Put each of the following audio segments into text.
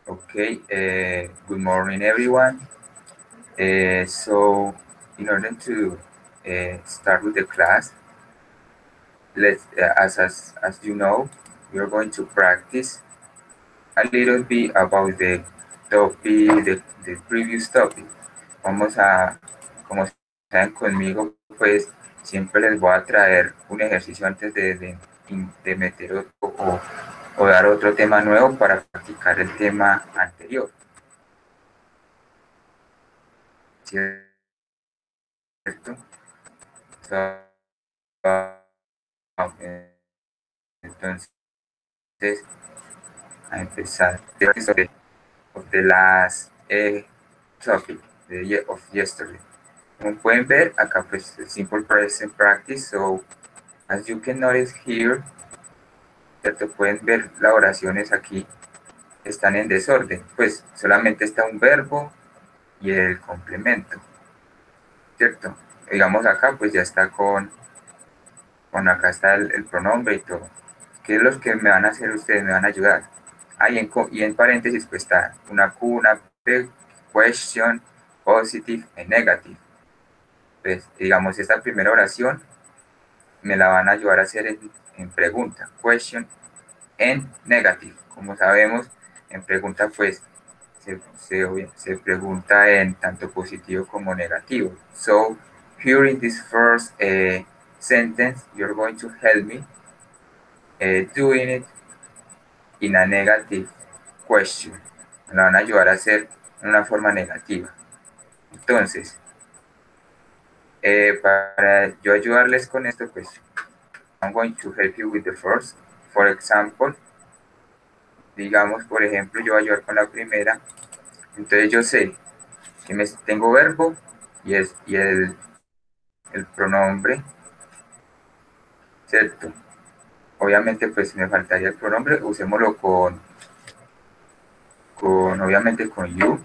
Okay, good morning, everyone. So, in order to start with the class, as you know, we are going to practice a little bit about the topic, the previous topic. Como saben conmigo, pues siempre les voy a traer un ejercicio antes de meter o dar otro tema nuevo para practicar el tema anterior. ¿Cierto? Entonces, a empezar. Of the last topic of yesterday. Como pueden ver, acá pues simple present practice. So, as you can notice here, ¿cierto? Pueden ver las oraciones aquí están en desorden. Pues solamente está un verbo y el complemento, ¿cierto? Digamos acá pues ya está con acá está el pronombre y todo. ¿Qué es lo que me van a hacer ustedes? Me van a ayudar. Ah, y en paréntesis pues está una Q, una P, question, positive y negative. Pues digamos esta primera oración me la van a ayudar a hacer en pregunta, question and negative. Como sabemos, en pregunta pues se pregunta en tanto positivo como negativo. So, here in this first sentence, you're going to help me doing it in a negative question. Me la van a ayudar a hacer en una forma negativa. Entonces, para yo ayudarles con esto, pues, I'm going to help you with the first. For example, digamos, por ejemplo, yo voy a ayudar con la primera. Entonces yo sé que tengo verbo y el pronombre, ¿cierto? Obviamente, pues me faltaría el pronombre, usémoslo obviamente con you.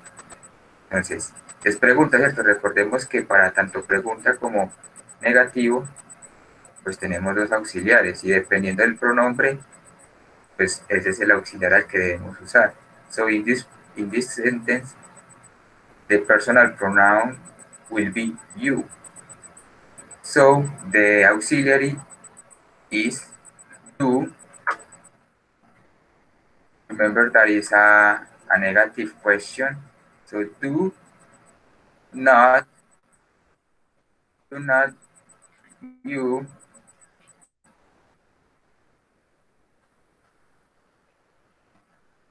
Entonces, es pregunta, ¿cierto? Recordemos que para tanto pregunta como negativo, pues tenemos dos auxiliares y dependiendo del pronombre, pues ese es el auxiliar al que debemos usar. So in this sentence, the personal pronoun will be you. So the auxiliary is do. Remember that is a negative question. So not, do not you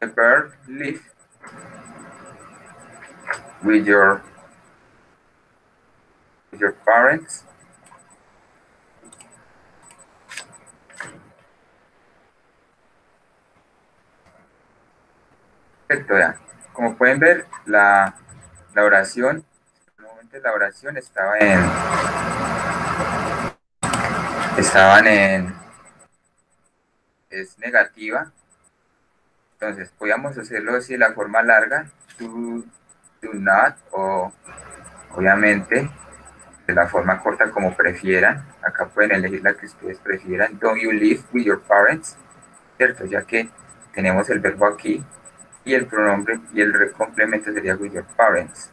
ever live with your parents? Perfecto, ya. Como pueden ver, la oración, normalmente la oración es negativa. Entonces, podríamos hacerlo así de la forma larga, do not, o obviamente de la forma corta como prefieran. Acá pueden elegir la que ustedes prefieran. Don't you live with your parents? ¿Cierto? Ya que tenemos el verbo aquí y el pronombre y el complemento sería with your parents.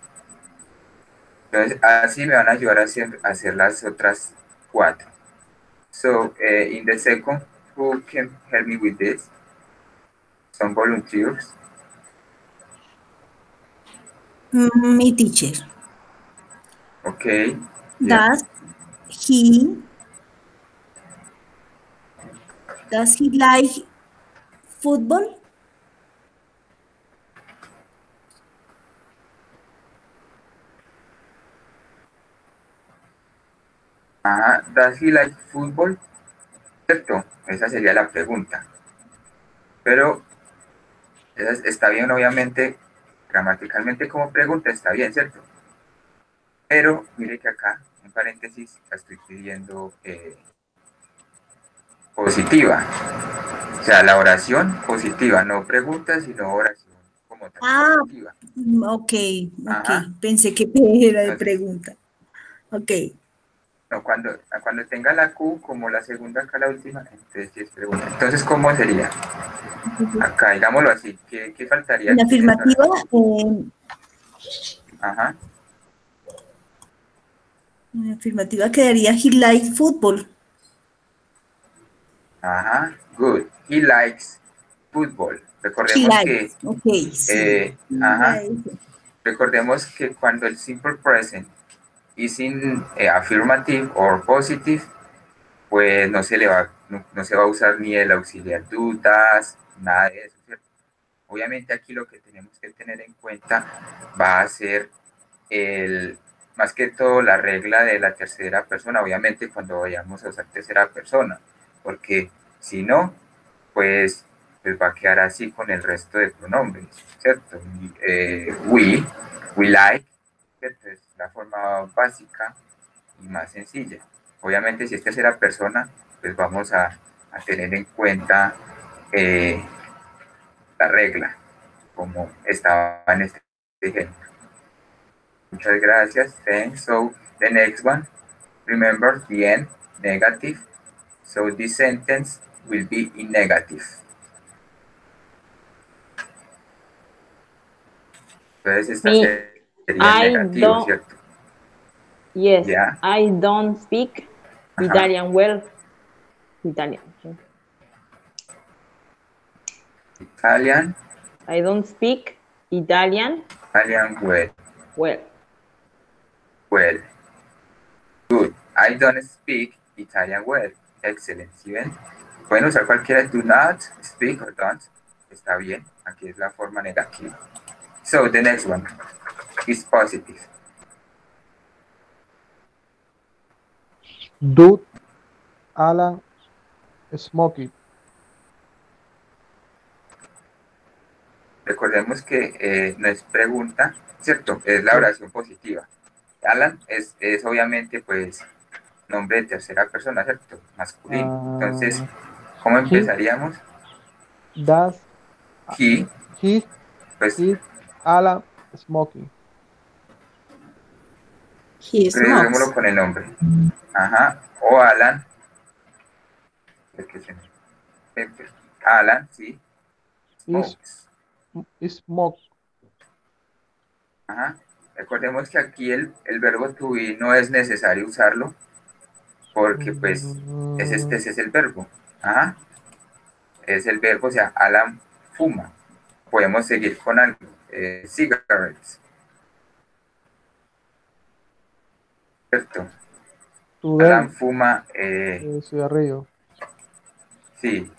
Entonces, así me van a ayudar a hacer las otras cuatro. So, in the second, who can help me with this? Some volunteers. Mi teacher. Okay. Yeah. Does he like football? Ajá. Does he like football? ¿Cierto? Esa sería la pregunta. Pero está bien, obviamente, gramaticalmente como pregunta está bien, ¿cierto? Pero mire que acá, en paréntesis, la estoy pidiendo positiva. O sea, la oración positiva, no pregunta, sino oración como tal, positiva. Ok. Ajá. Pensé que era de Entonces, pregunta. Ok. No, cuando tenga la Q como la segunda acá la última, entonces sí es pregunta. Entonces, ¿cómo sería? Acá, digámoslo así, ¿qué faltaría En aquí en esta afirmativa, oración? Ajá, quedaría he likes football. ajá, good. He likes football. He Recordemos que, likes, ok, sí. ajá, recordemos que cuando el simple present is in affirmative or positive, pues no se va a usar ni el auxiliar dudas, nada de eso, ¿cierto? Obviamente aquí lo que tenemos que tener en cuenta va a ser más que todo la regla de la tercera persona, obviamente cuando vayamos a usar tercera persona, porque si no, pues va a quedar así con el resto de pronombres, ¿cierto? We like, ¿cierto? Es la forma básica y más sencilla. Obviamente si es tercera persona, pues vamos a tener en cuenta eh, la regla, como estaba en este ejemplo. Muchas gracias. Thanks. So the next one, remember the end, negative. So this sentence will be in negative. Entonces esta Me, sería en I negativo, don't, ¿cierto? yes, Ya. I don't speak Ajá. Italian well. Italian. Okay. Italian. I don't speak Italian Italian well. well. Well. Good. I don't speak Italian well. Excellent. ¿Sí ven? Pueden usar cualquiera. Do not speak or don't. Está bien. Aquí es la forma negativa. So the next one is positive. Do Alan smoke? Recordemos que no es pregunta, ¿cierto? Es la oración positiva. Alan es obviamente pues nombre de tercera persona, ¿cierto? Masculino. Entonces, ¿cómo He empezaríamos? does He, he pues is Alan smoking? He escribémoslo smokes. con el nombre. Ajá. O Alan, el que se Alan, sí. Is Smokes. smoke? Ajá. Recordemos que aquí el verbo to be no es necesario usarlo porque pues ese es el verbo. Ajá. Es el verbo, o sea, Alan fuma. Podemos seguir con algo. Cigarettes, ¿cierto? Today, Alan fuma, cigarrillo. sí,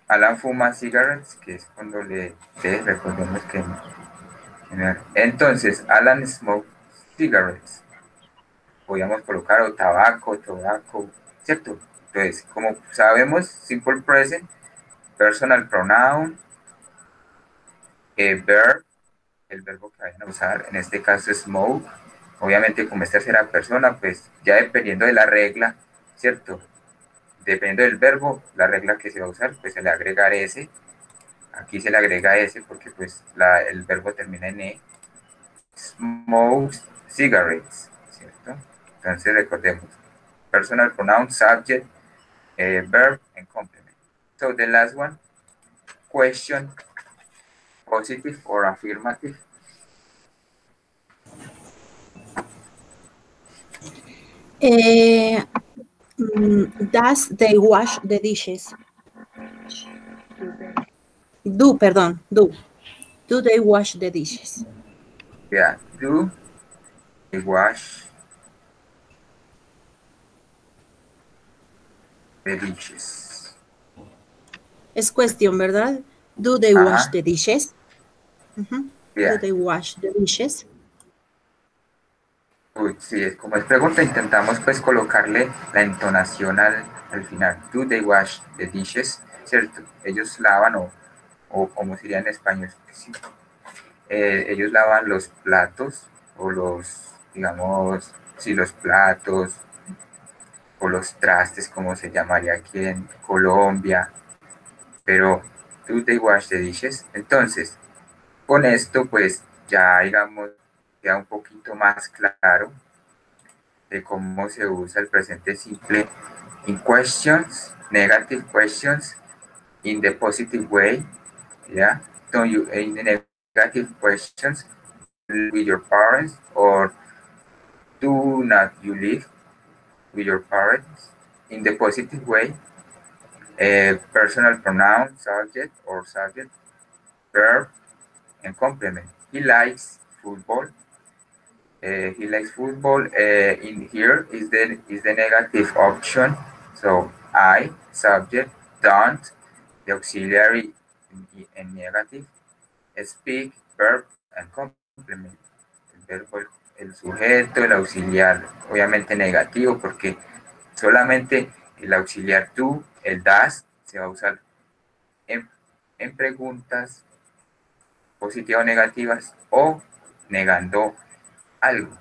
Alan fuma cigarettes, que es cuando recordemos que entonces, Alan smoke cigarettes. Podríamos colocar o tabaco, ¿cierto? Entonces, como sabemos, simple present, personal pronoun, verb, el verbo que vayan a usar, en este caso smoke, obviamente como es tercera persona, pues ya dependiendo de la regla, ¿cierto? Dependiendo del verbo, la regla que se va a usar, pues se le agrega ese, aquí se le agrega ese porque pues el verbo termina en e, smokes cigarettes, ¿cierto? Entonces recordemos, personal pronoun, subject, verb, and complement. So the last one, question, positive or affirmative. Eh, Does they wash the dishes? Perdón, do. Do they wash the dishes? Yeah, do they wash the dishes? Es cuestión, ¿verdad? Do they wash Ajá, the dishes? Ujú. Do yeah. they wash the dishes? Uy, sí, como es pregunta, intentamos pues colocarle la entonación al final. Do they wash the dishes? ¿Cierto? Ellos lavan o como sería en español. Sí. Ellos lavan los platos o digamos, sí, los platos o los trastes, como se llamaría aquí en Colombia. Pero, do they wash the dishes? Entonces, con esto pues ya digamos queda un poquito más claro de cómo se usa el presente simple in questions, negative questions, in the positive way, yeah. Don't you in the negative questions with your parents, or do not you live with your parents? In the positive way, personal pronoun, subject or subject, verb, and complement. He likes football. He likes football. In here is the negative option. So I, subject, don't, the auxiliary and negative, speak, verb, and complement. El verbo, el sujeto, el auxiliar, obviamente negativo, porque solamente el auxiliar tú, el das, se va a usar en, en preguntas positivas o negativas o negando algo,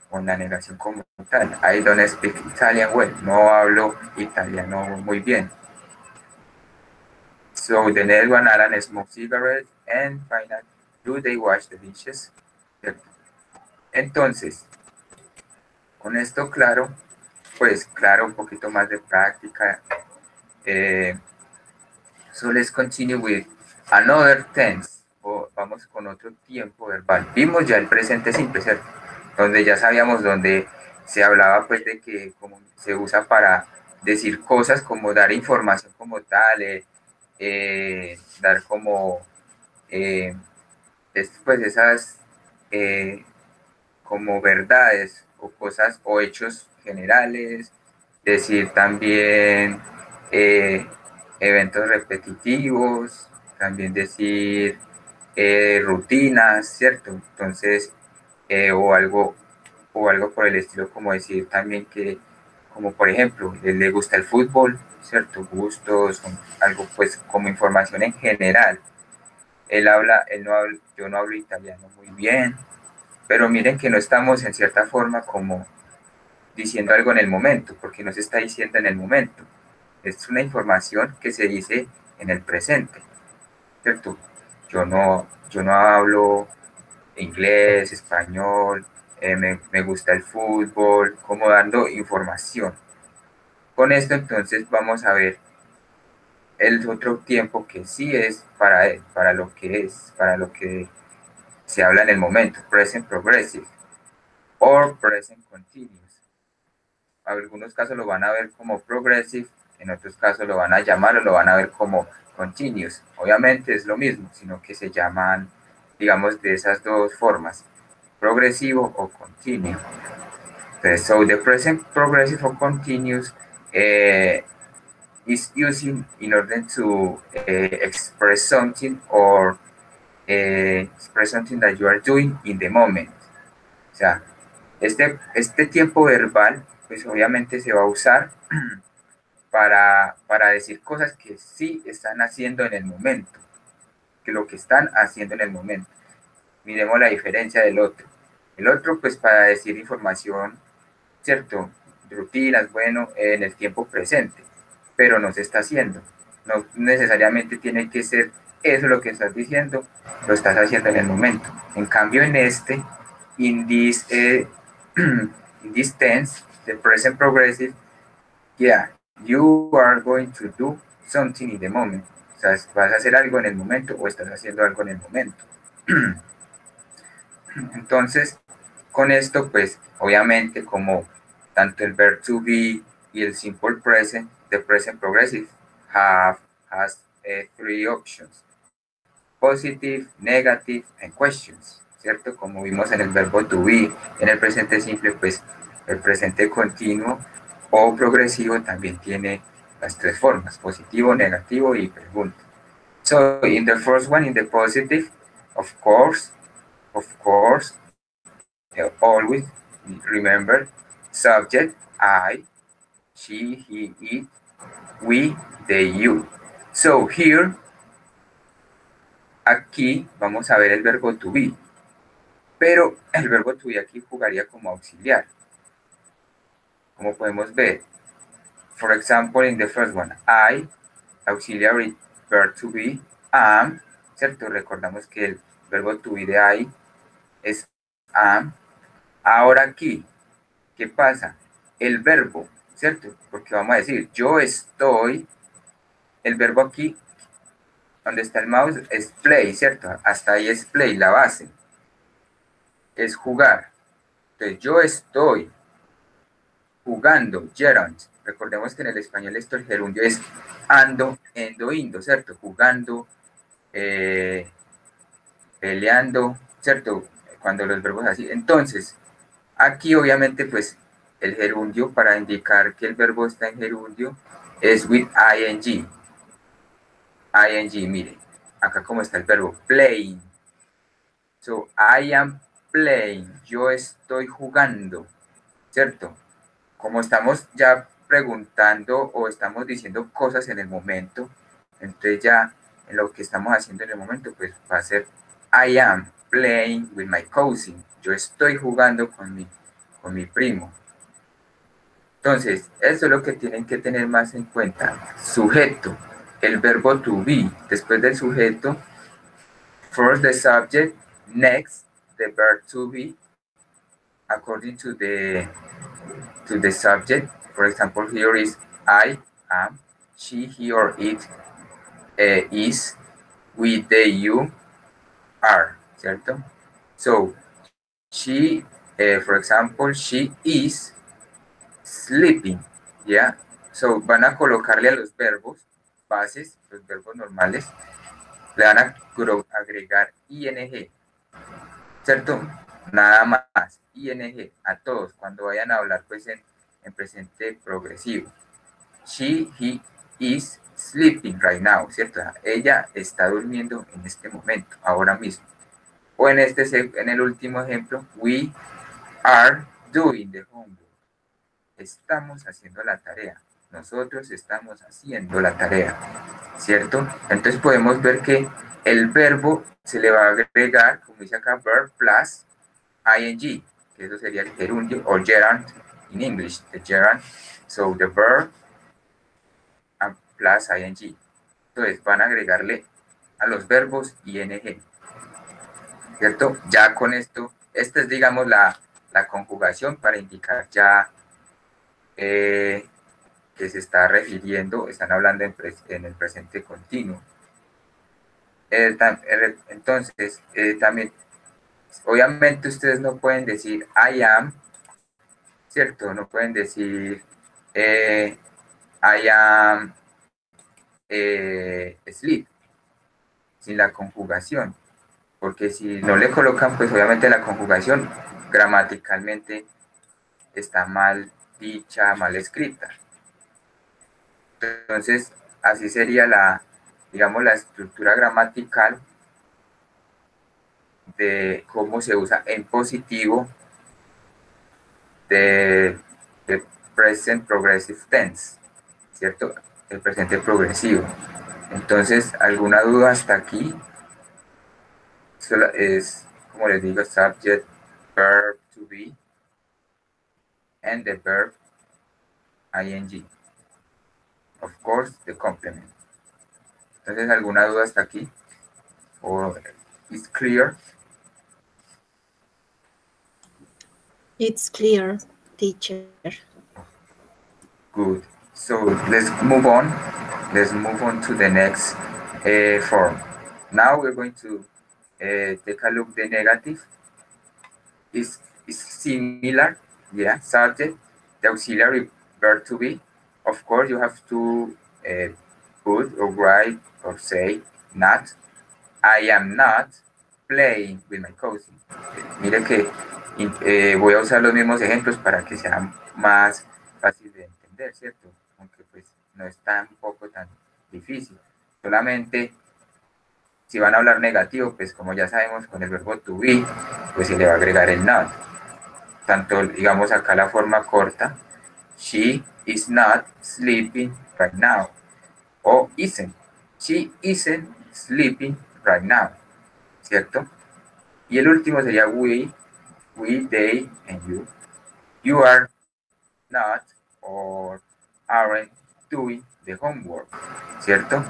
con la negación como tal. I don't speak Italian well, no hablo italiano muy bien. So the next one, Alan smokes cigarettes, and finally, do they wash the dishes? Entonces, con esto claro, pues claro, un poquito más de práctica. So let's continue with another tense. Vamos con otro tiempo verbal. Vimos ya el presente simple, ¿cierto? Donde ya sabíamos donde se hablaba pues de que como se usa para decir cosas como dar información como tal, dar como pues esas como verdades o cosas o hechos generales, decir también eventos repetitivos, también decir rutinas, ¿cierto? Entonces, o algo por el estilo, como decir también que, como por ejemplo, le gusta el fútbol, ¿cierto? Gustos, algo pues como información en general. Él no habla, yo no hablo italiano muy bien, pero miren que no estamos en cierta forma como diciendo algo en el momento, porque no se está diciendo en el momento. Es una información que se dice en el presente, ¿cierto? Yo no hablo inglés, español, me gusta el fútbol, como dando información. Con esto entonces vamos a ver el otro tiempo que sí es para lo que es, para lo que se habla en el momento, present progressive or present continuous. Algunos casos lo van a ver como progressive, en otros casos lo van a llamar o lo van a ver como continuous. Obviamente es lo mismo, sino que se llaman, digamos, de esas dos formas, progresivo o continuo. Entonces, so the present progressive or continuous is using in order to express something or express something that you are doing in the moment. O sea, este tiempo verbal, pues obviamente se va a usar para decir cosas que sí están haciendo en el momento, que lo que están haciendo en el momento. Miremos la diferencia del otro. El otro, pues para decir información, ¿cierto? Rutinas, bueno, en el tiempo presente, pero no se está haciendo. No necesariamente tiene que ser eso lo que estás diciendo, lo estás haciendo en el momento. En cambio, en este, in this, in this tense, the present progressive, yeah, you are going to do something in the moment. O sea, vas a hacer algo en el momento o estás haciendo algo en el momento. Entonces, con esto, pues, obviamente, como tanto el verb to be y el simple present, the present progressive, has three options: positive, negative, and questions, ¿cierto? Como vimos en el verbo to be, en el presente simple, pues, el presente continuo o progresivo también tiene las tres formas: positivo, negativo y pregunta. So, in the first one, in the positive, of course, always remember subject, I, she, he, it, we, they, you. So here, aquí vamos a ver el verbo to be, pero el verbo to be aquí jugaría como auxiliar. Como podemos ver, for example, in the first one, I, auxiliary verb to be, am, ¿cierto? Recordamos que el verbo to be de I es am. Ahora aquí, ¿qué pasa? El verbo, ¿cierto? Porque vamos a decir, yo estoy, el verbo aquí, donde está el mouse, es play, ¿cierto? Hasta ahí es play, la base. Es jugar. Entonces, yo estoy jugando, gerund. Recordemos que en el español esto, el gerundio es ando, endo, indo, ¿cierto? Jugando, peleando, ¿cierto? Cuando los verbos así. Entonces, aquí obviamente pues el gerundio para indicar que el verbo está en gerundio es with ing. Ing, mire, acá como está el verbo playing. So, I am playing, yo estoy jugando, ¿cierto? Como estamos ya preguntando o estamos diciendo cosas en el momento, entonces ya en lo que estamos haciendo en el momento, pues va a ser I am playing with my cousin. Yo estoy jugando con mi primo. Entonces, eso es lo que tienen que tener más en cuenta. Sujeto, el verbo to be. Después del sujeto, first the subject, next the verb to be, according to the subject. For example, here is I am, she, he, or it is, we, they, you, are, ¿cierto? So, she, for example, she is sleeping, ¿ya? So, van a colocarle a los verbos bases, los verbos normales, le van a agregar ing, ¿cierto? Nada más, ing, a todos, cuando vayan a hablar pues en presente progresivo. She, he is sleeping right now, ¿cierto? Ella está durmiendo en este momento, ahora mismo. O en el último ejemplo, we are doing the homework. Estamos haciendo la tarea. Nosotros estamos haciendo la tarea, ¿cierto? Entonces podemos ver que el verbo se le va a agregar, como dice acá, verb plus ing, que eso sería el gerundio, o gerund in English, the gerund. So the verb plus ing. Entonces van a agregarle a los verbos ing, ¿cierto? Ya con esto, esta es, digamos, la conjugación para indicar ya que se está refiriendo, están hablando en el presente continuo. Entonces, también, obviamente ustedes no pueden decir I am, ¿cierto? No pueden decir I am sleep, sin la conjugación, porque si no le colocan, pues obviamente la conjugación gramaticalmente está mal dicha, mal escrita. Entonces, así sería digamos, la estructura gramatical de cómo se usa en positivo de present progressive tense, ¿cierto? El presente progresivo. Entonces, ¿alguna duda hasta aquí? Solo es, como les digo, subject, verb to be, and the verb ing. Of course, the complement. Entonces, ¿alguna duda hasta aquí? ¿O is clear? It's clear, teacher. Good. So let's move on. Let's move on to the next form. Now we're going to take a look the negative. Is similar, yeah, subject, the auxiliary verb to be. Of course, you have to put or write or say not. I am not playing with my cousin. Mire que voy a usar los mismos ejemplos para que sea más fácil de entender, ¿cierto? Aunque pues no es tampoco tan difícil. Solamente si van a hablar negativo, pues como ya sabemos con el verbo to be, pues se le va a agregar el not. Tanto, digamos acá la forma corta, she is not sleeping right now. O isn't. She isn't sleeping right now. ¿Cierto? Y el último sería we, they, and you. You are not or aren't doing the homework, ¿cierto?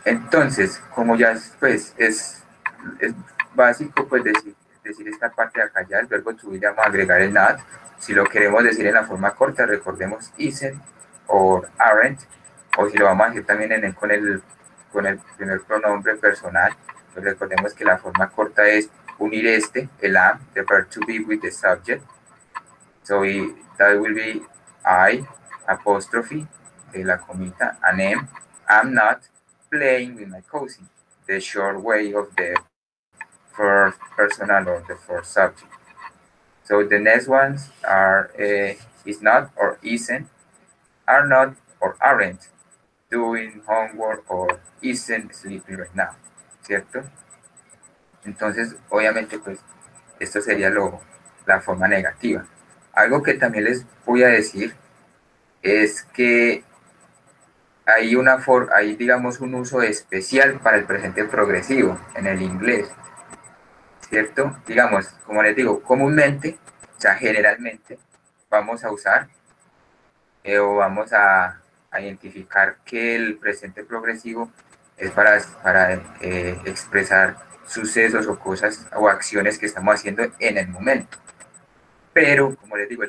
Entonces, como ya pues, es básico pues decir esta parte de acá ya, el verbo to be, vamos a agregar el not. Si lo queremos decir en la forma corta, recordemos isn't o aren't, o si lo vamos a decir también con el primer pronombre personal, pues recordemos que la forma corta es unir el am, the verb to be with the subject. So that will be I, apostrophe, de la comita, an am, I'm not playing with my cousin, the short way of the first personal or the first subject. So the next ones are is not or isn't, are not or aren't doing homework or isn't sleeping right now, ¿cierto? Entonces, obviamente, pues, esto sería la forma negativa. Algo que también les voy a decir es que hay, digamos, un uso especial para el presente progresivo en el inglés, ¿cierto? Digamos, como les digo, comúnmente, o sea, generalmente, vamos a usar o vamos a identificar que el presente progresivo es para expresar sucesos o cosas o acciones que estamos haciendo en el momento. Pero, como les digo,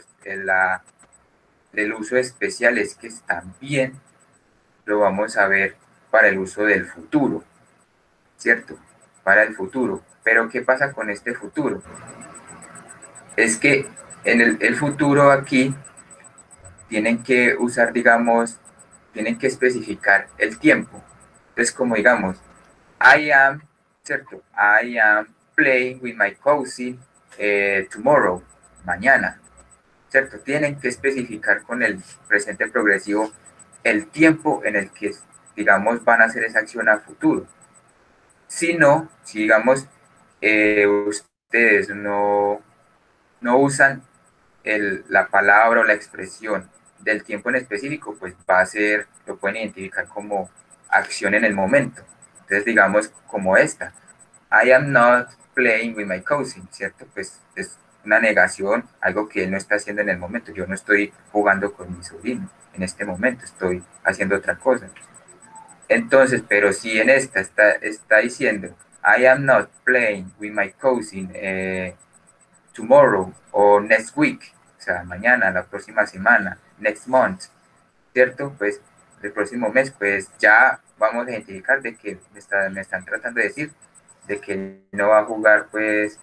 el uso especial es que también lo vamos a ver para el uso del futuro, ¿cierto? Para el futuro. Pero, ¿qué pasa con este futuro? Es que en el futuro aquí tienen que usar, digamos, tienen que especificar el tiempo. Entonces, como digamos, I am, ¿cierto? I am playing with my cousin tomorrow, mañana, ¿cierto? Tienen que especificar con el presente progresivo el tiempo en el que, digamos, van a hacer esa acción a futuro. Si no, si digamos, ustedes no usan la palabra o la expresión del tiempo en específico, pues va a ser, lo pueden identificar como acción en el momento. Entonces, digamos, como esta, I am not playing with my cousin, ¿cierto? Pues es una negación, algo que él no está haciendo en el momento. Yo no estoy jugando con mi sobrino en este momento, estoy haciendo otra cosa. Entonces, pero si en esta está diciendo, I am not playing with my cousin tomorrow o next week, o sea, mañana, la próxima semana, next month, ¿cierto? Pues el próximo mes, pues ya vamos a identificar de que me están tratando de decir de que no va a jugar, pues,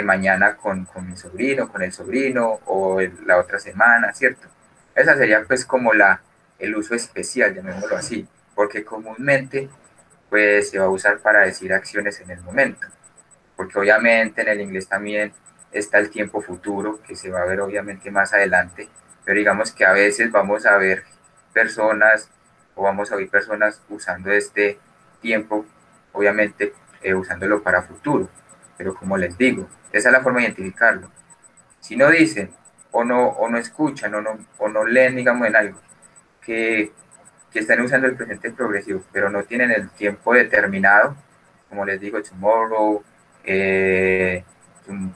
mañana con mi sobrino, con el sobrino, o la otra semana, ¿cierto? Esa sería, pues, como el uso especial, llamémoslo así, porque comúnmente, pues, se va a usar para decir acciones en el momento, porque obviamente en el inglés también está el tiempo futuro, que se va a ver obviamente más adelante, pero digamos que a veces vamos a ver personas o vamos a oír personas usando este tiempo, obviamente usándolo para futuro, pero como les digo, esa es la forma de identificarlo. Si no dicen o no escuchan o no leen, digamos, en algo que, que están usando el presente progresivo, pero no tienen el tiempo determinado, como les digo, tomorrow,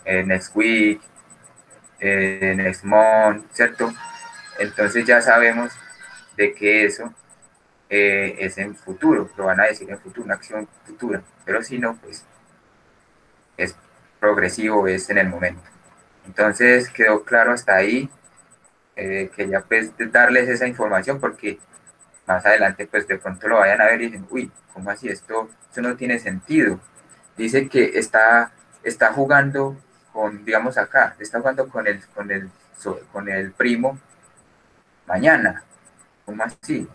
next week, next month, ¿cierto? Entonces ya sabemos de que eso es en futuro, lo van a decir en futuro, una acción futura, pero si no, pues es progresivo, es en el momento. Entonces quedó claro hasta ahí, quería pues darles esa información porque más adelante pues de pronto lo vayan a ver y dicen, uy, ¿cómo así? Esto no tiene sentido. Dice que está jugando con, digamos acá, está jugando con el primo mañana, ¿cómo así?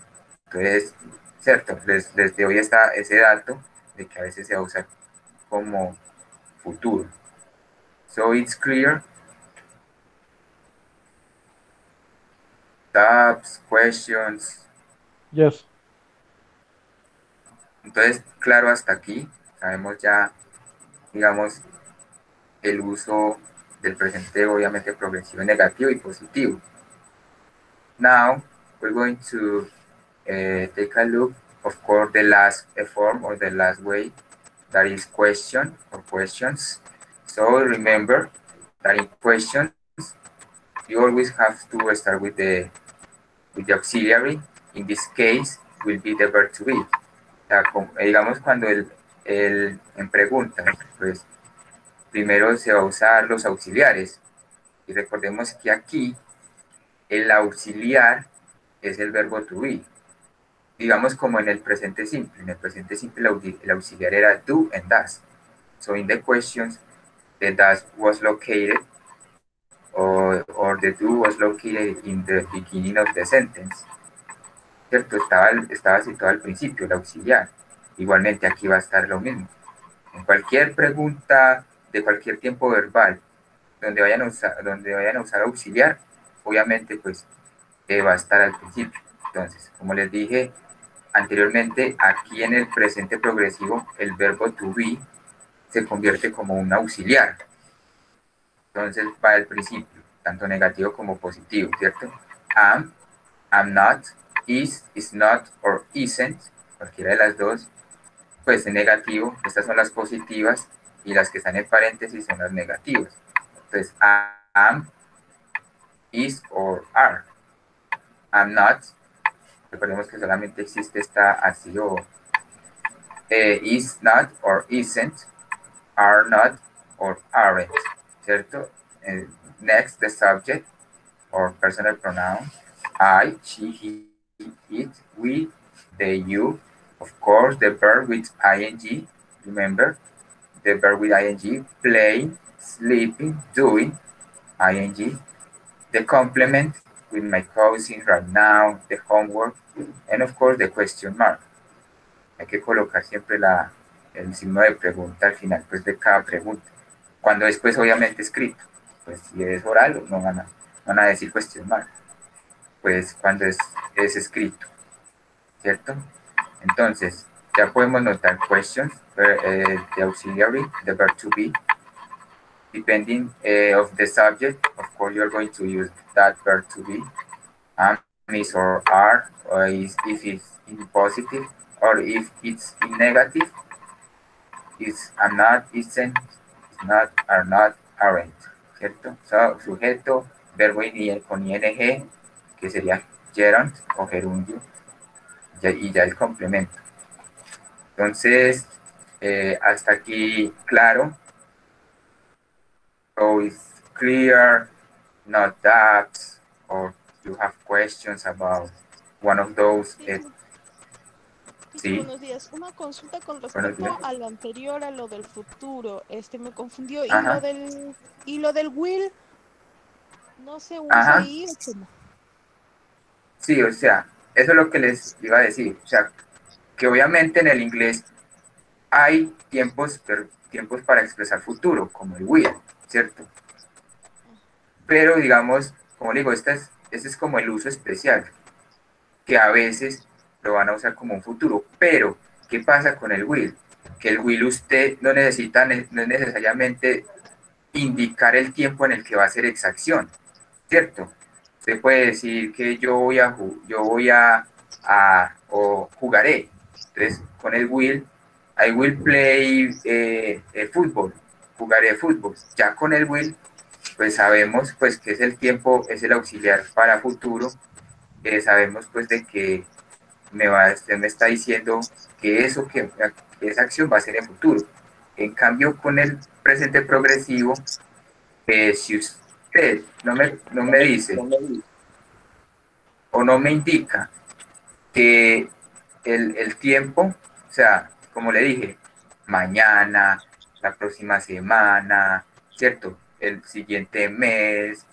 Entonces, cierto, les doy ese dato de que a veces se va a usar como futuro. So it's clear. Tabs, questions. Yes. Entonces, claro, hasta aquí sabemos ya, digamos, el uso del presente obviamente progresivo, negativo y positivo. Now, we're going to take a look, of course, the last form or the last way, that is question or questions. So remember that in questions, you always have to start with the auxiliary. In this case, will be the verb to be. O sea, digamos cuando en preguntas, pues primero se va a usar los auxiliares. Y recordemos que aquí el auxiliar es el verbo to be. Digamos como en el presente simple. En el presente simple el auxiliar era do and does. So in the questions, the does was located or the do was located in the beginning of the sentence. ¿Cierto? Estaba situado al principio, el auxiliar. Igualmente aquí va a estar lo mismo. En cualquier pregunta de cualquier tiempo verbal donde vayan a usar auxiliar, obviamente pues va a estar al principio. Entonces, como les dije anteriormente, aquí en el presente progresivo el verbo to be se convierte como un auxiliar. Entonces va al principio, tanto negativo como positivo, ¿cierto? Am not, is not or isn't, cualquiera de las dos, pues es negativo. Estas son las positivas y las que están en paréntesis son las negativas. Entonces, am, is or are. Am not, recordemos que solamente existe esta así o is not or isn't, are not or aren't, ¿cierto? Next, the subject or personal pronoun. I, she, he, it, we, they, you. Of course, the verb with ing, remember, the verb with ing, playing, sleeping, doing, ing. The complement with my cousin right now, the homework, and of course the question mark. Hay que colocar siempre el signo de pregunta al final pues, de cada pregunta. Cuando es pues obviamente escrito, pues si es oral no van a decir question mark. Pues cuando es escrito, ¿cierto? Entonces, ya podemos notar questions, the auxiliary, the verb to be, depending of the subject. Of course, you're going to use that verb to be, is or are, or if it's in positive, or if it's in negative, is am not, isn't, is not, are not, aren't, ¿cierto? So, sujeto, verbo con ing, que sería gerund o gerundio, y ya el complemento. Entonces, hasta aquí, claro. So it's clear, not doubts, or you have questions about one of those. Sí, buenos días. Una consulta con buenos días. respecto a lo anterior, a lo del futuro. Me confundió. Ajá. Y lo del will, ¿no se usa Ajá. ahí o cómo? Sí, o sea, eso es lo que les iba a decir. O sea, que obviamente en el inglés hay tiempos para expresar futuro, como el will, ¿cierto? Pero digamos, como le digo, este es como el uso especial, que a veces lo van a usar como un futuro. Pero, ¿qué pasa con el will? Que el will usted no necesita, no es necesariamente indicar el tiempo en el que va a hacer esa acción, ¿cierto? Usted puede decir que o jugaré. Entonces, con el will, I will play fútbol, jugaré fútbol. Ya con el will, pues sabemos pues que es el tiempo, es el auxiliar para futuro. Sabemos pues de que usted me está diciendo que que esa acción va a ser en futuro. En cambio, con el presente progresivo, si usted no me dice o no me indica que el tiempo, o sea, como le dije, mañana, la próxima semana, ¿cierto? El siguiente mes,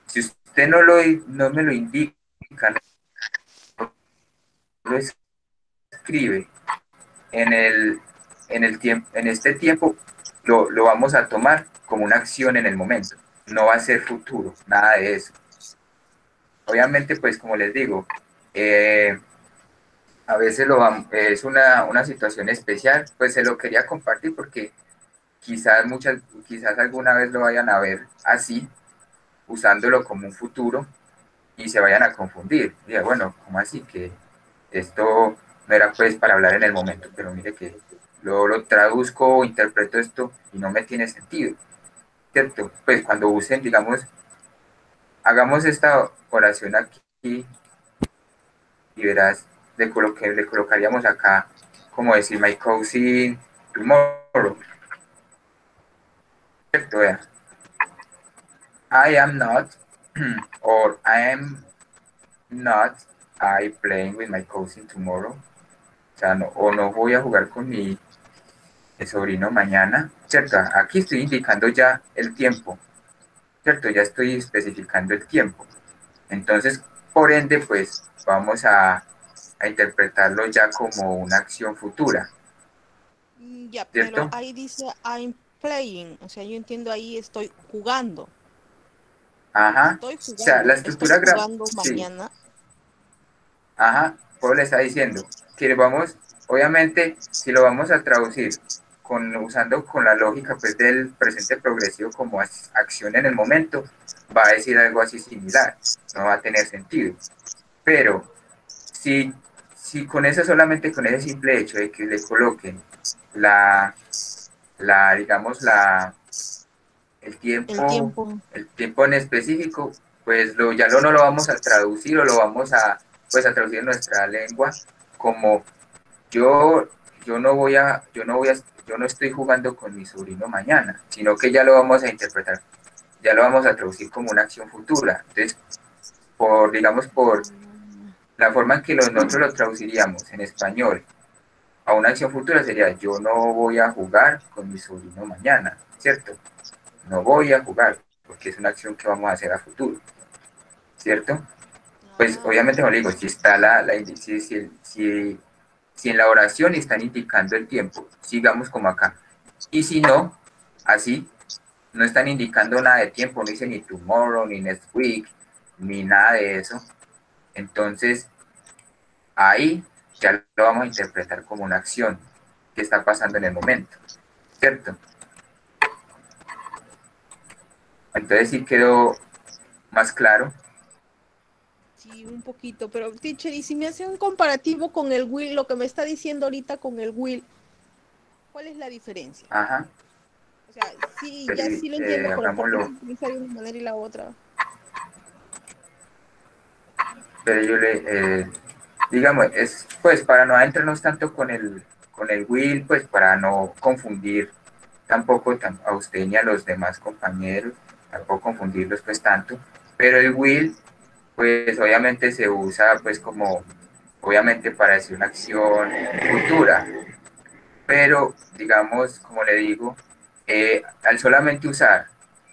si usted no me lo indica, no lo escribe en este tiempo, lo vamos a tomar como una acción en el momento. No va a ser futuro, nada de eso. Obviamente, pues como les digo, a veces es una situación especial, pues se lo quería compartir porque quizás alguna vez lo vayan a ver así, usándolo como un futuro y se vayan a confundir. Y bueno, ¿cómo así? Que esto no era pues para hablar en el momento, pero mire que lo traduzco o interpreto esto y no me tiene sentido, ¿cierto? Pues cuando usen, digamos, hagamos esta oración aquí y verás, le colocaríamos acá, como decir, my cousin tomorrow. ¿cierto? Vea. I am not, or I am not, I playing with my cousin tomorrow. O sea, no, o no voy a jugar con mi sobrino mañana, ¿cierto? Aquí estoy indicando ya el tiempo, ¿cierto? Ya estoy especificando el tiempo. Entonces, por ende, pues vamos a interpretarlo ya como una acción futura, Ya, pero ¿cierto? ahí dice I'm playing, o sea, yo entiendo ahí estoy jugando. Ajá. Estoy O sea, la jugando, estoy estructura jugando sí, mañana. ajá, Pablo le está diciendo que le vamos, obviamente, si lo vamos a traducir usando con la lógica pues, del presente progresivo como acción en el momento, va a decir algo así similar, no va a tener sentido. Pero si, si con eso solamente con ese simple hecho de que le coloquen la, digamos, el El tiempo, tiempo. el tiempo en específico, pues ya no lo vamos a traducir o lo vamos a, pues, a traducir en nuestra lengua como yo, yo no estoy jugando con mi sobrino mañana, sino que ya lo vamos a interpretar, ya lo vamos a traducir como una acción futura. Entonces, digamos, por la forma en que nosotros lo traduciríamos en español a una acción futura sería yo no voy a jugar con mi sobrino mañana, ¿cierto? No voy a jugar, porque es una acción que vamos a hacer a futuro, ¿cierto? Pues obviamente, como le digo, si está si en la oración están indicando el tiempo, sigamos como acá. Y si no, así, no están indicando nada de tiempo, no dice ni tomorrow, ni next week, ni nada de eso. Entonces, ahí ya lo vamos a interpretar como una acción que está pasando en el momento, ¿cierto? Entonces sí quedó más claro. Sí, un poquito, pero teacher, y si me hace un comparativo con el will, lo que me está diciendo ahorita con el will, ¿cuál es la diferencia? Ajá. O sea, sí, Pero, ya sí lo entiendo, pero ¿por qué se hagámoslo. utiliza de una manera y la otra? Pero yo digamos, es pues para no adentrarnos tanto con el will, pues para no confundir tampoco a usted ni a los demás compañeros, tampoco confundirlos pues tanto, pero el will, pues obviamente se usa pues como, obviamente para decir una acción futura, pero digamos, como le digo, al solamente usar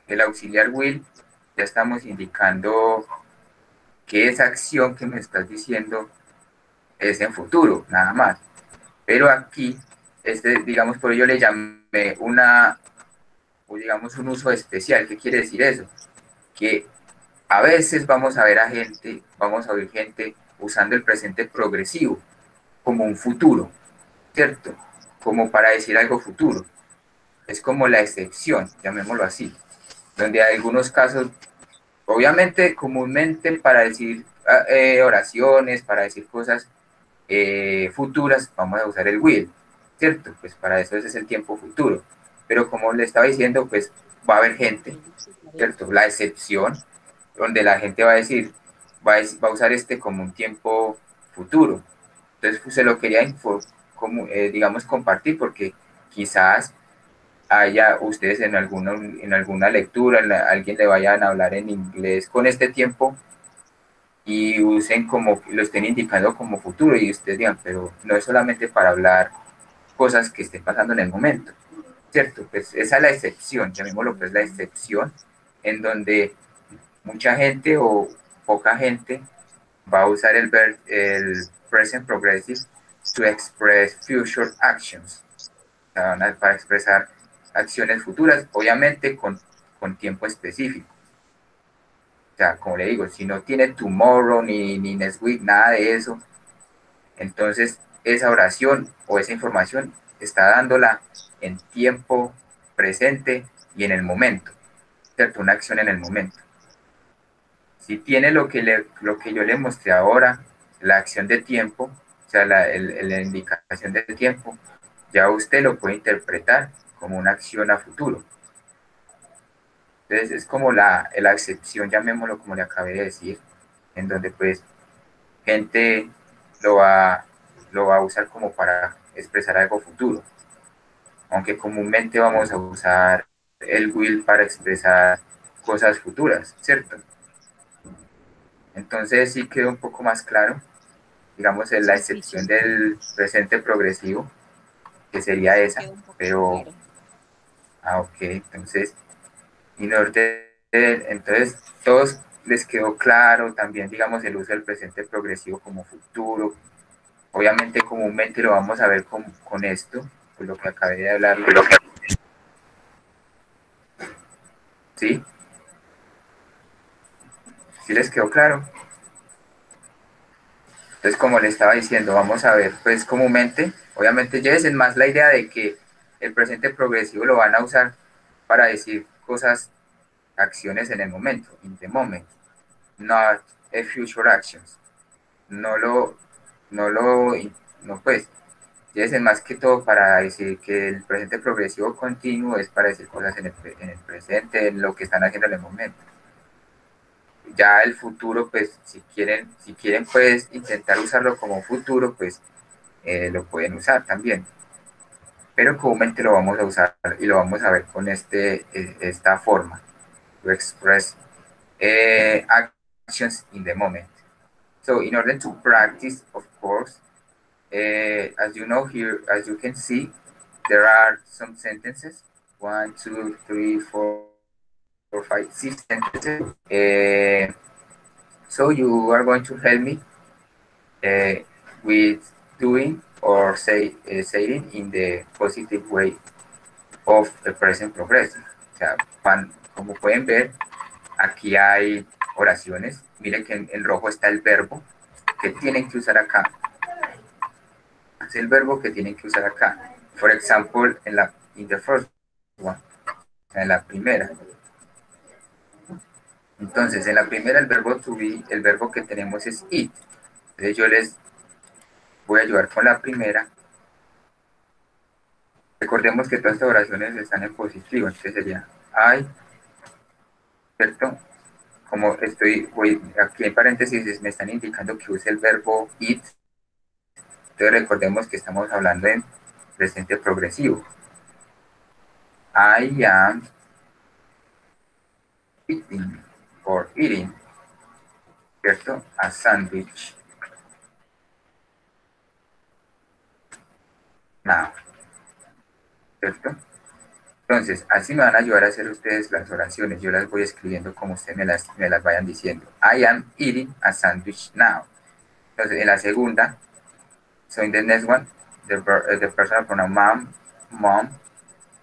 el auxiliar will, ya estamos indicando que esa acción que me estás diciendo es en futuro, nada más. Pero aquí, digamos, por ello le llamé o digamos, un uso especial. ¿Qué quiere decir eso? Que a veces vamos a oír gente usando el presente progresivo como un futuro, ¿cierto? Como para decir algo futuro. Es como la excepción, llamémoslo así, donde hay algunos casos, obviamente, comúnmente para decir oraciones, para decir cosas futuras, vamos a usar el will, ¿cierto? Pues para eso ese es el tiempo futuro. Pero como le estaba diciendo, pues va a haber gente, ¿cierto? La excepción, donde la gente va a decir, va a usar este como un tiempo futuro. Entonces, pues, se lo quería, digamos, compartir porque quizás haya ustedes en alguna lectura, alguien le vayan a hablar en inglés con este tiempo y usen como, lo estén indicando como futuro y ustedes digan, pero no es solamente para hablar cosas que estén pasando en el momento, ¿cierto? Pues esa es la excepción, llamémoslo pues la excepción, en donde mucha gente o poca gente va a usar el present progressive to express future actions, o sea, para expresar acciones futuras, obviamente con tiempo específico. O sea, como le digo, si no tiene tomorrow ni next week, nada de eso, entonces esa oración o esa información está dándola en tiempo presente y en el momento, ¿cierto? Una acción en el momento. Si tiene lo que yo le mostré ahora, la acción de tiempo, o sea, la indicación de tiempo, ya usted lo puede interpretar como una acción a futuro. Entonces es como la excepción, llamémoslo como le acabé de decir, en donde pues gente lo va, lo va a usar como para expresar algo futuro, aunque comúnmente vamos a usar el will para expresar cosas futuras, ¿cierto? Entonces sí quedó un poco más claro, digamos, en la Sí, excepción teacher. del presente progresivo, que sería esa, Queda un poco pero, claro. ok, entonces, in order, entonces, todos les quedó claro también, digamos, el uso del presente progresivo como futuro. Obviamente, comúnmente lo vamos a ver con esto, con lo que acabé de hablar, ¿sí? ¿Sí les quedó claro? Entonces, como le estaba diciendo, vamos a ver, pues comúnmente, obviamente, llévense más la idea de que el presente progresivo lo van a usar para decir cosas, acciones en el momento, in the moment, not a future actions. No lo, no lo, no pues, llévense más que todo para decir que el presente progresivo continuo es para decir cosas en el presente, en lo que están haciendo en el momento. Ya el futuro, pues, si quieren, pues, intentar usarlo como futuro, pues, lo pueden usar también, pero comúnmente lo vamos a usar y lo vamos a ver con esta forma, to express actions in the moment. So in order to practice, of course, as you know here, as you can see, there are some sentences, 1, 2, 3, 4, 5, 6 sentences. So you are going to help me uh, with doing or saying in the positive way of the present progressive. O sea, como pueden ver, aquí hay oraciones. Miren que en rojo está el verbo que tienen que usar acá. Es el verbo que tienen que usar acá. For example, in the first one, en la primera. Entonces, en la primera el verbo to be, el verbo que tenemos es it. Entonces yo les voy a ayudar con la primera. Recordemos que todas estas oraciones están en positivo, entonces sería I, ¿cierto? Como aquí en paréntesis me están indicando que use el verbo it, entonces recordemos que estamos hablando en presente progresivo. I am eating or eating, ¿cierto? A sandwich now, ¿cierto? Entonces, así me van a ayudar a hacer ustedes las oraciones. Yo las voy escribiendo como ustedes me las vayan diciendo. I am eating a sandwich now. Entonces, en la segunda, so in the next one, the personal pronoun mom,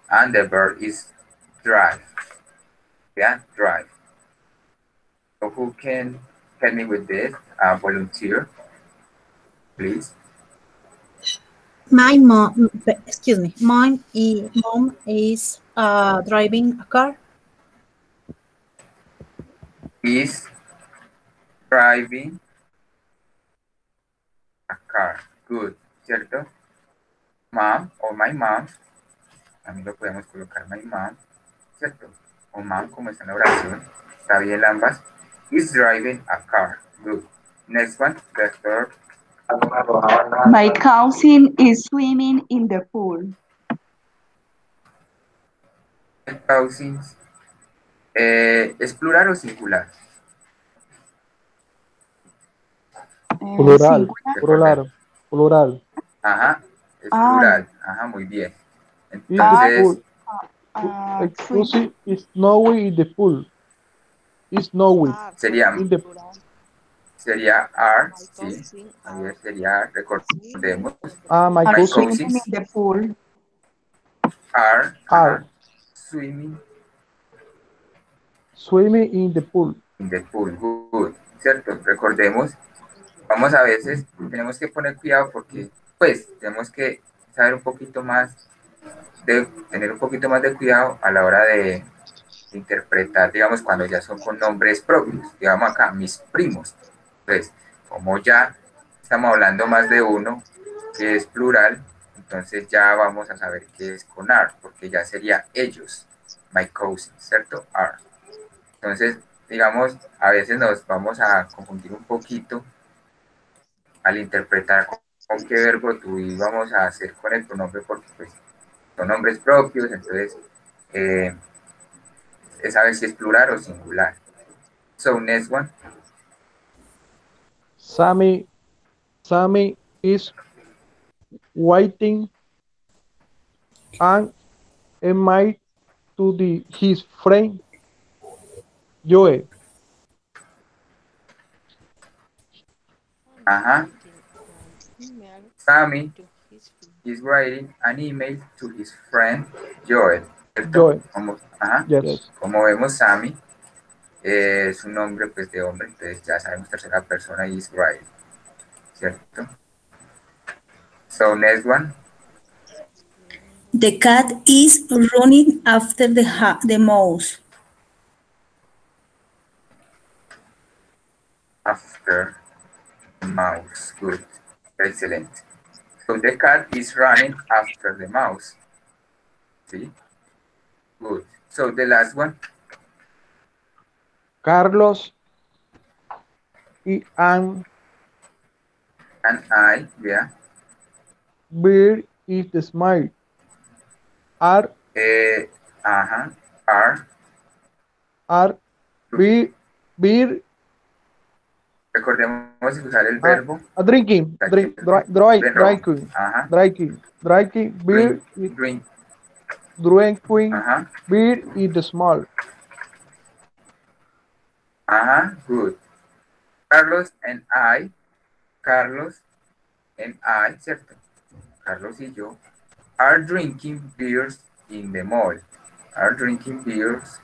and the verb is drive. Yeah, drive. So who can help me with this? Volunteer, please. My mom, excuse me, mom is driving a car. Is driving a car. Good, ¿cierto? Mom o my mom, también lo podemos colocar my mom, ¿cierto? O mom, como está en la oración, está bien ambas. Is driving a car. Good. Next one, the third. My cousin is swimming in the pool. Cousins. ¿Es plural o singular? Plural, Singular. plural, plural. Ajá, es Ah, plural. Ajá, muy bien. Is the Entonces, pool. swimming. Exclusive is snowy in the pool. Is snowy Ah, sería, in the plural. sería are, My sí. cousin Ayer are sería, swimming recordemos, in the my Are my pool. swimming cousins in cousins the pool. are, are ajá, swimming swimming in the pool. in the pool. Good, ¿cierto? Recordemos, vamos a veces, tenemos que poner cuidado porque, pues, tenemos que saber un poquito más, tener un poquito más de cuidado a la hora de interpretar, digamos, cuando ya son con nombres propios, digamos acá, mis primos. Pues, como ya estamos hablando más de uno, que es plural, entonces ya vamos a saber qué es con are, porque ya sería ellos, my cousins, ¿cierto? Are. Entonces, digamos, a veces nos vamos a confundir un poquito al interpretar con qué verbo tú vamos a hacer con el pronombre, porque pues son nombres propios, entonces es saber si es plural o singular. So, next one. Sammy is waiting an email to his friend Joe. Ajá. Email Sammy to his friend. is writing an email to his friend Joel. ¿Cierto? Joel. Ajá. Yes. Como vemos, Sammy es un nombre pues de hombre, entonces ya sabemos tercera persona y is writing. ¿Cierto? So, next one. The cat is running after the mouse. After the mouse. Good. Excellent. So the cat is running after the mouse. See? Good. So the last one. Carlos And I, yeah. Beer is the smile. Are beer Recordemos usar el verbo. drinking beer Drink. drinking beer is the small. Good. Carlos and I, ¿cierto? Carlos y yo, are drinking beers in the mall. Are drinking beers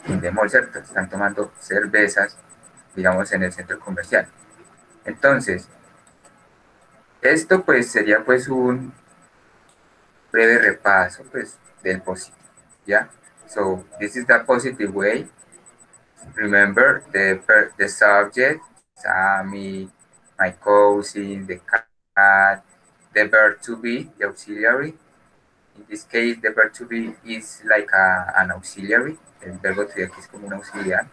in the mall, ¿cierto? Están tomando cervezas, digamos, en el centro comercial. Entonces, esto pues sería pues un breve repaso pues del positivo, ¿ya? So, this is the positive way. Remember the subject, Sammy, my cousin, the cat, the verb to be, the auxiliary. In this case, the verb to be is like an auxiliary. El verbo to be aquí es como un auxiliar.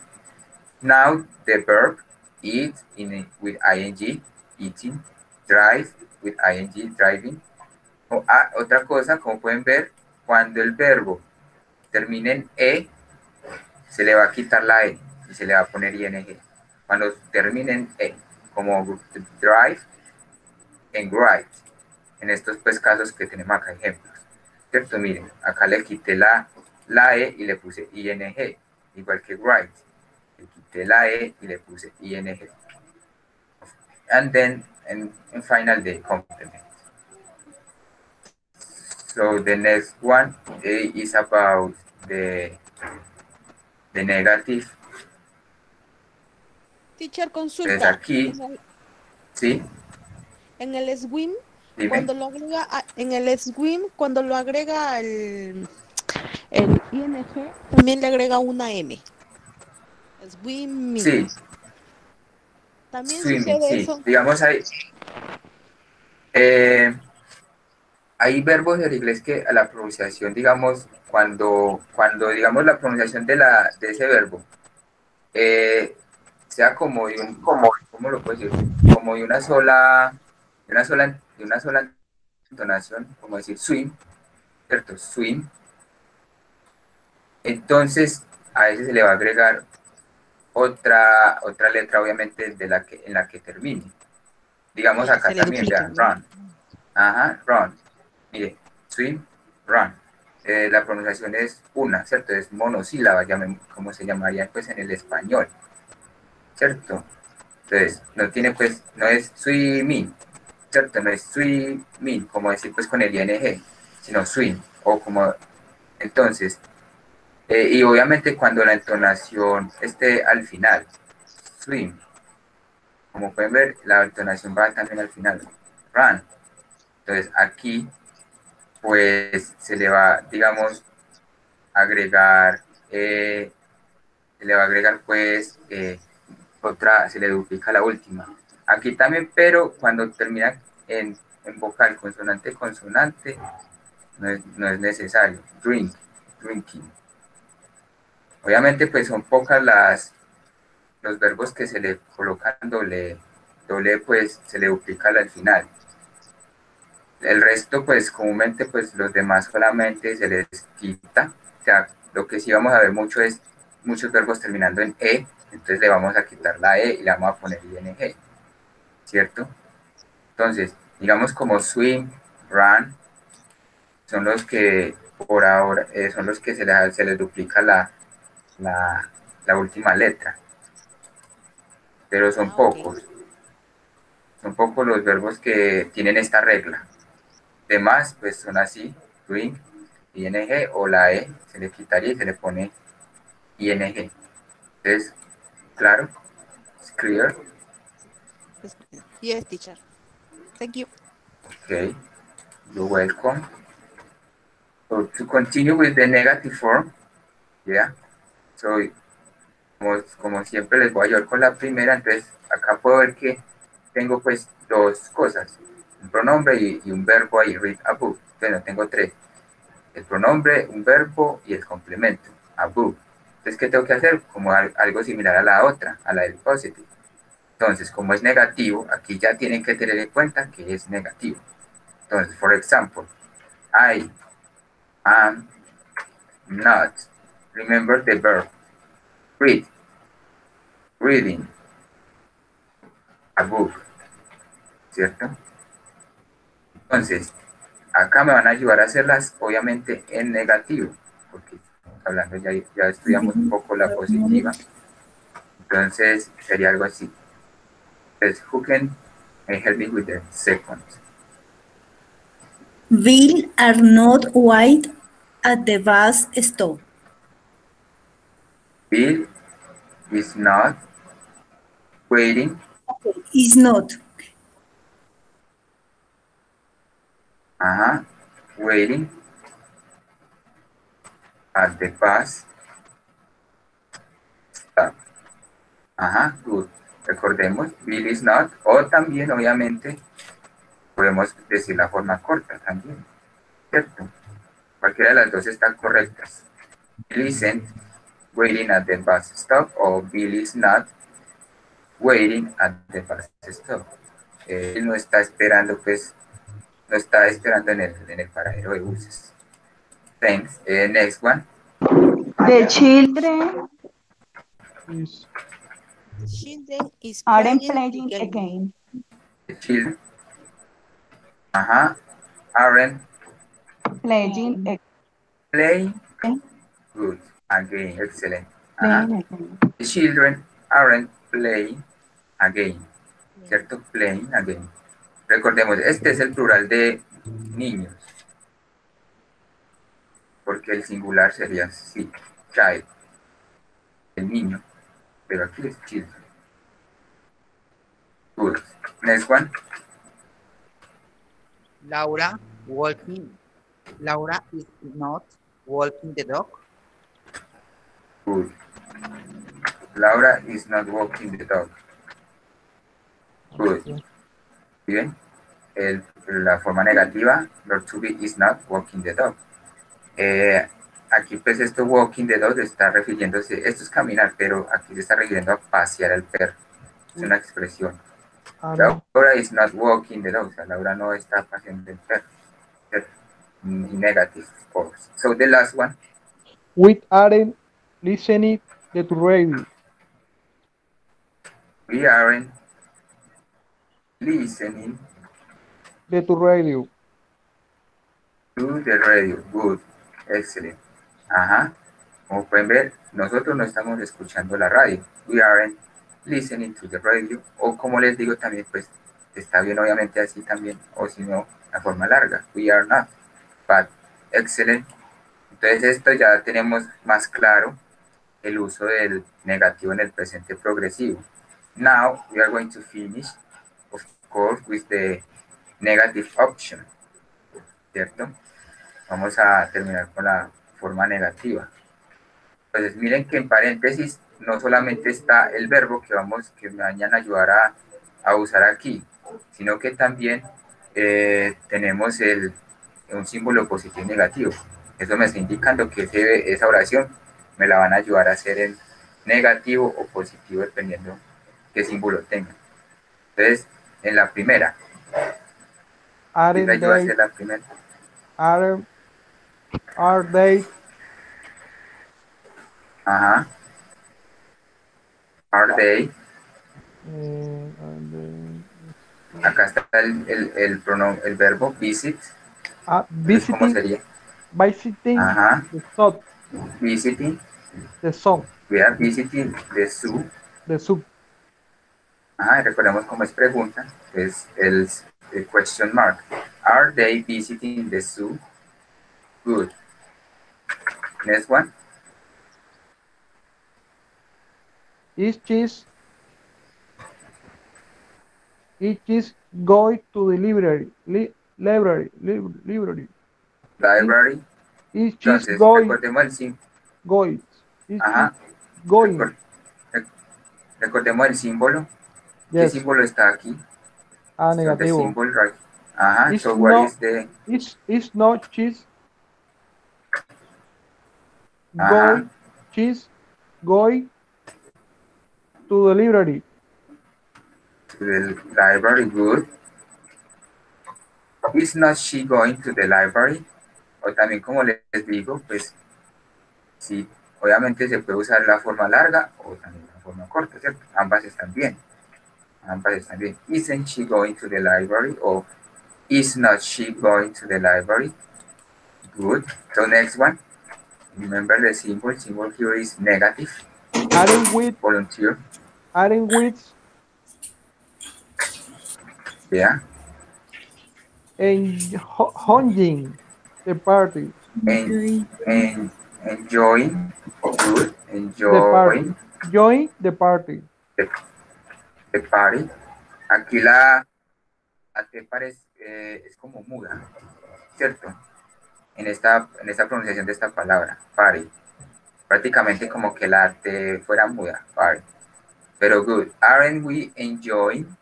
Now, the verb eat with ing, eating, drive with ing, driving. Otra cosa, como pueden ver, cuando el verbo termina en e, se le va a quitar la e y se le va a poner ing. Cuando termine en e, como drive en write. En estos pues casos que tenemos acá ejemplos. ¿Cierto? Miren, acá le quité la e y le puse ing, igual que write. Le quité la e y le puse ing. And then, and final, the complement. So the next one is about the negative. Teacher, consulta. Entonces aquí, ¿sí? En el swim, Dime. cuando lo agrega cuando lo agrega el ing, también le agrega una m. Swimming. Sí. También Swimming, sucede sí. eso. Digamos hay verbos en inglés que a la pronunciación, digamos, cuando digamos la pronunciación de ese verbo sea como de ¿cómo lo puedo decir? Como de una sola entonación, como decir swim, ¿cierto? Swim. Entonces, a veces se le va a agregar otra letra, obviamente, en la que termine. Digamos acá Se le también, duplica, vean, run. Run. Mire, swim, run. La pronunciación es una, ¿cierto? Es monosílaba, como se llamaría pues en el español, ¿cierto? Entonces, no tiene pues, no es swimming, ¿cierto? No es swimming, como decir pues con el ing, sino swim, o como, entonces, y obviamente cuando la entonación esté al final, swim, como pueden ver, la entonación va también al final, run. Entonces, aquí pues se le va, digamos, agregar, se le va a agregar pues otra, se le duplica la última. Aquí también, pero cuando termina en vocal consonante, no es necesario. Drinking. Obviamente pues son pocas los verbos que se le colocan doble pues se le duplica al final. El resto, pues, comúnmente, pues, los demás solamente se les quita. O sea, lo que sí vamos a ver mucho es muchos verbos terminando en E, entonces le vamos a quitar la E y le vamos a poner ing, ¿cierto? Entonces, digamos como swim, run, son los que por ahora, son los que se les duplica la última letra, pero Ah, ok. son pocos los verbos que tienen esta regla. Demás, pues son así, doing, ing o la E se le quitaría y se le pone ing. Entonces, claro, it's clear. Yes, teacher. Thank you. Okay, you're welcome. So to continue with the negative form, yeah. So, como siempre les voy a ayudar con la primera, entonces acá puedo ver que tengo pues dos cosas, un pronombre y un verbo ahí, read a book. Bueno, tengo tres, el pronombre, un verbo y el complemento, a book. Entonces, ¿qué tengo que hacer? Como algo similar a la otra, a la del positive. Entonces, como es negativo, aquí ya tienen que tener en cuenta que es negativo. Entonces, for example, I am not. Remember the verb. Read. Reading. A book. ¿Cierto? Entonces, acá me van a ayudar a hacerlas, obviamente, en negativo. Porque hablando ya estudiamos un poco la positiva. Entonces, sería algo así. Entonces, who can help me with the second? Bill are not wait at the bus stop. Bill is not waiting. Is not. Waiting at the bus stop. Good. Recordemos, Bill is not, o también, obviamente, podemos decir la forma corta también, ¿cierto? Cualquiera de las dos están correctas. Bill isn't waiting at the bus stop, o Bill is not waiting at the bus stop. Él no está esperando, pues, no está esperando en el paradero de buses. Thanks. Next one. The children Is Children is aren't playing playing again. again. The children, aren't Playing playing. again. Good. Again. Excellent. Playing again. The children aren't playing again. ¿Cierto? Playing again. Recordemos, este es el plural de niños. Porque el singular sería sí, child. El niño. Pero aquí es children. Good. Next one. Laura walking. Laura is not walking the dog. Good. Laura is not walking the dog. Good. Bien. La forma negativa, verb to be is not walking the dog. Aquí pues esto walking the dog está refiriéndose, esto es caminar, pero aquí se está refiriendo a pasear al perro. Es una expresión. Laura is not walking the dog. O sea, Laura no está paseando el perro. Negative, of course. So the last one. we aren't listening to the radio. We aren't listening The radio. to the radio. Good. Excellent. Como pueden ver, nosotros no estamos escuchando la radio. We aren't listening to the radio. O como les digo también, pues está bien obviamente así también. O si no, la forma larga. We are not. But excellent. Entonces esto ya tenemos más claro el uso del negativo en el presente progresivo. Now we are going to finish, of course, with the negative option. ¿Cierto? Vamos a terminar con la forma negativa. Entonces miren que en paréntesis no solamente está el verbo que me vayan a ayudar a usar aquí, sino que también tenemos un símbolo positivo y negativo. Eso me está indicando que esa oración me la van a ayudar a hacer en negativo o positivo dependiendo qué símbolo tenga. Entonces, en la primera, ¿quién me ayuda a hacer la primera? Are they? Are they? And then, Acá está el verbo visit. Entonces, ¿cómo visiting, sería? visiting Ajá. the zoo, Visiting. the zoo, We are visiting the zoo. the zoo. Ajá, y recordemos cómo es pregunta. Es el question mark. Are they visiting the zoo? Good. Next one. Is cheese going to the library? Library. Library. Is cheese Entonces, going? recordemos el símbolo. Going. Is Ajá. cheese going? Recordemos el símbolo. ¿Qué Yes. símbolo está aquí? So the Negativo. symbol, right? Ajá. It's So what not- is the? It's not cheese. Ajá. Cheese going to the library. To the library. Good. Is not she going to the library? O también, como les digo, pues sí, obviamente se puede usar la forma larga o también la forma corta, ¿cierto? Ambas están bien. Ambas están bien. Isn't she going to the library? O is not she going to the library? Good. So next one. Remember the symbol. Symbol here is negative. Aren't Volunteer. with Yeah. enjoying the party. Enjoying. Good. The party. Enjoying Join the party. the party. Aquí la T es como muda, ¿cierto? En esta pronunciación de esta palabra, party. Prácticamente como que la T fuera muda, party. Pero good. Aren't we enjoying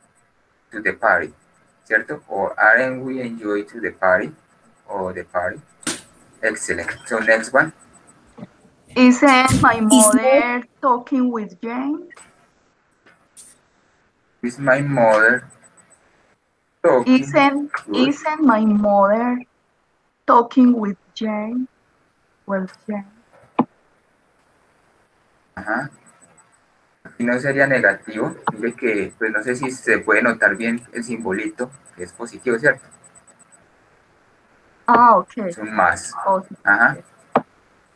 to the party? ¿Cierto? O aren't we enjoying to the party? O the party. Excellent. So next one. Isn't my mother talking with Jane? Is my mother talking? Good. Isn't my mother talking with Jane? Well, Jane. Ajá. Aquí no sería negativo. Mire que, pues no sé si se puede notar bien el simbolito, que es positivo, ¿cierto? Ah, okay. Es un más. Okay. Ajá.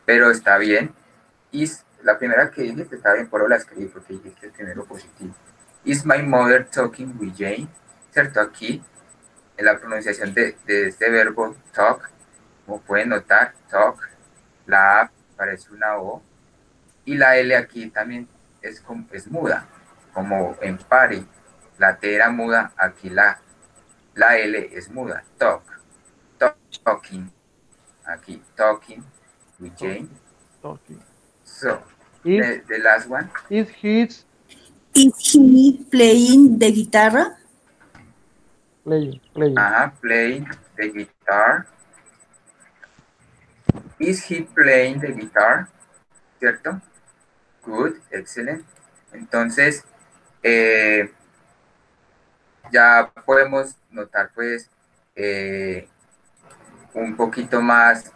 Pero está bien. La primera que dije está bien, por la escribí porque dije el primero positivo. Is my mother talking with Jane? ¿Cierto? Aquí, en la pronunciación de este verbo talk, como pueden notar, talk, la A parece una O, y la L aquí también es muda, como en party. La T era muda, aquí la L es muda, talking, aquí, talking with Jane. Talking. So, the last one. Is he playing the guitar? Playing. Playing the guitar. Is he playing the guitar? ¿Cierto? Good, excellent. Entonces, ya podemos notar pues un poquito más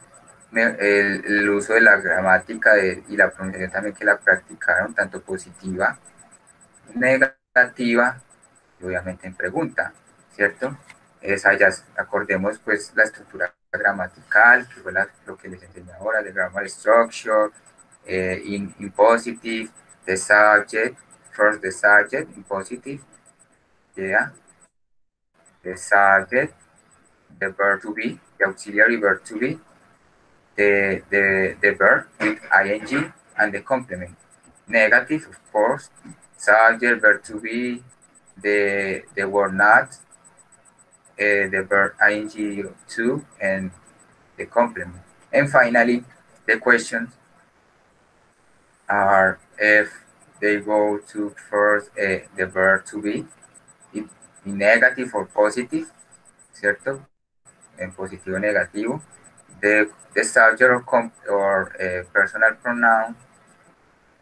el uso de la gramática y la pronunciación también que la practicaron, tanto positiva, negativa y obviamente en pregunta, ¿cierto? Esa ya acordemos pues la estructura gramatical, que fue lo que les enseñé ahora, de grammar structure, in positive, the subject, first the subject, in positive, yeah, the subject, the verb to be, the auxiliary verb to be, the verb with ing, and the complement. Negative, of course, subject, verb to be, the word not, the verb ing to, and the complement. And finally, the questions are if they go to first the verb to be, in negative or positive, ¿cierto? En positivo o negativo. The subject or personal pronoun,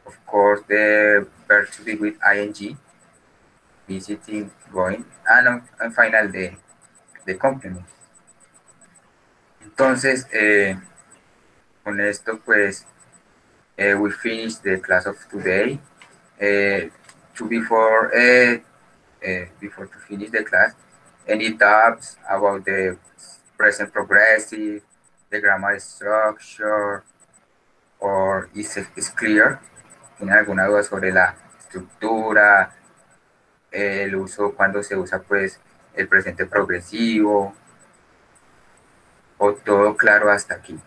of course, the verb to be with ing, visiting, going, and finally the complement. Entonces, con esto, pues, we finish the class of today. before to finish the class, any doubts about the present progressive, the grammar structure, or is clear? ¿Tienen alguna duda sobre la estructura, el uso, cuando se usa pues el presente progresivo, o todo claro hasta aquí?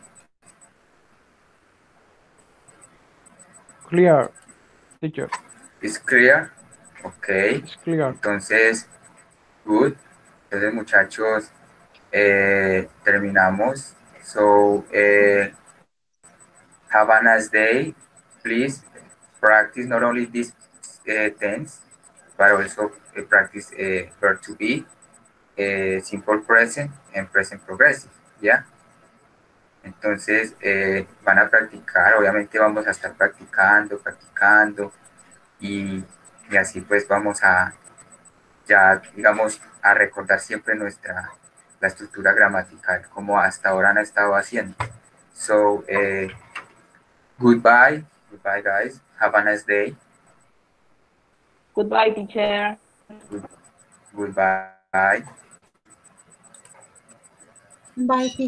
Clear, teacher. ¿Es clear? Ok. It's clear. Entonces, good. Entonces, muchachos, terminamos. So, have a nice day. Please practice not only this tense, but also practice verb to be, simple present, and present progressive. ¿Ya? Entonces, van a practicar. Obviamente vamos a estar practicando, y así pues vamos a, ya digamos, a recordar siempre la estructura gramatical como hasta ahora han estado haciendo. So, goodbye guys, have a nice day. Goodbye, teacher. Goodbye. Bye, teacher.